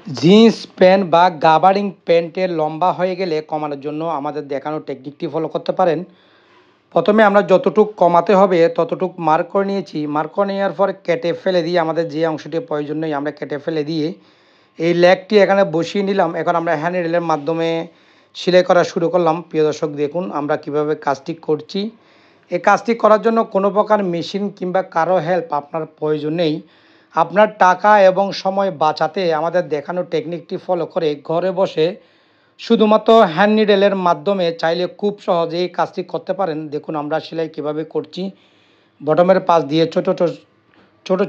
Jeans pant বা gabardine প্যান্টের লম্বা হয়ে গেলে কমানোর জন্য আমাদের দেখানো টেকনিকটি ফলো করতে পারেন। প্রথমে আমরা যতটুক কমাতে হবে ততটুক মার্ক করে নিয়েছি। মার্ক করে নেওয়ার পর কেটে ফেলে দিয়ে আমাদের যে অংশটি প্রয়োজন নেই আমরা কেটে ফেলে দিয়ে এই লেগটি এখানে বসিয়ে নিলাম। এখন আমরা হ্যান্ড রিলের মাধ্যমে সেলাই করা শুরু করলাম। প্রিয় দর্শক, দেখুন আমরা কিভাবে কাজটি করছি। এই কাজটি করার জন্য কোনো প্রকার মেশিন কিংবা কারো হেল্প আপনার প্রয়োজন নেই। আপনার টাকা এবং সময় বাঁচাতে আমাদের দেখানো টেকনিকটি ফলো করে ঘরে বসে শুধুমাত্র হ্যান্ড নিডেলের মাধ্যমে চাইলে খুব সহজেই কাজটি করতে পারেন। দেখুন আমরা সেলাই কীভাবে করছি। বটমের পাশ দিয়ে ছোট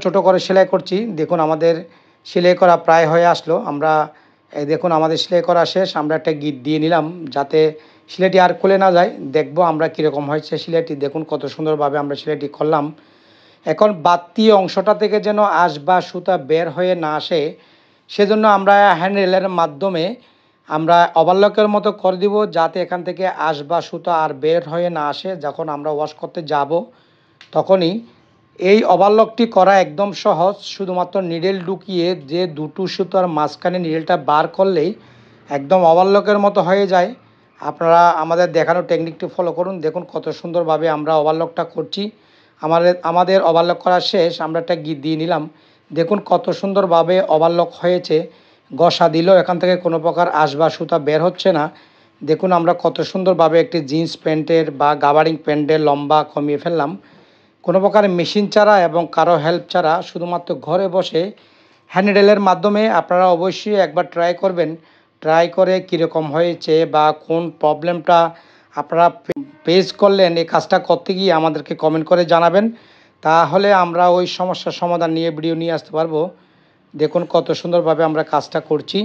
ছোট করে সেলাই করছি। দেখুন আমাদের সেলাই করা প্রায় হয়ে আসলো। আমরা দেখুন আমাদের সেলাই করা শেষ। আমরা একটা গিট দিয়ে নিলাম যাতে সেলাইটি আর খুলে না যায়। দেখবো আমরা কীরকম হয়েছে সেলাইটি। দেখুন কত সুন্দরভাবে আমরা সেলাইটি করলাম। এখন বাড়তি অংশটা থেকে যেন আঁশ বা সুতা বের হয়ে না আসে, সেজন্য আমরা হ্যান্ড রেলের মাধ্যমে আমরা ওভারলকের মতো করে দিব যাতে এখান থেকে আঁশ বা সুতা আর বের হয়ে না আসে। যখন আমরা ওয়াশ করতে যাব তখনই এই ওভারলকটি করা একদম সহজ। শুধুমাত্র নিডেল ঢুকিয়ে যে দুটো সুতার মাঝখানে নিডেলটা বার করলেই একদম ওভারলকের মতো হয়ে যায়। আপনারা আমাদের দেখানো টেকনিকটি ফলো করুন। দেখুন কত সুন্দরভাবে আমরা ওভারলকটা করছি। আমাদের ওভারলক করা শেষ। আমরা একটা গিট দিয়ে নিলাম। দেখুন কত সুন্দরভাবে ওভারলক হয়েছে। ঘষা দিলেও এখান থেকে কোনো প্রকার আঁশ বা সুতা বের হচ্ছে না। দেখুন আমরা কত সুন্দরভাবে একটি জিন্স প্যান্টের বা গাবার্ডিং প্যান্টের লম্বা কমিয়ে ফেললাম কোনো প্রকার মেশিন ছাড়া এবং কারো হেল্প ছাড়া, শুধুমাত্র ঘরে বসে হ্যান্ড নিডেলের মাধ্যমে। আপনারা অবশ্যই একবার ট্রাই করবেন। ট্রাই করে কীরকম হয়েছে বা কোন প্রবলেমটা আপনারা ফেস করলেন এই কাজটা করতে গিয়ে আমাদেরকে কমেন্ট করে জানাবেন। তাহলে আমরা ওই সমস্যার সমাধান নিয়ে ভিডিও নিয়ে আসতে পারবো। দেখুন কত সুন্দরভাবে আমরা কাজটা করছি।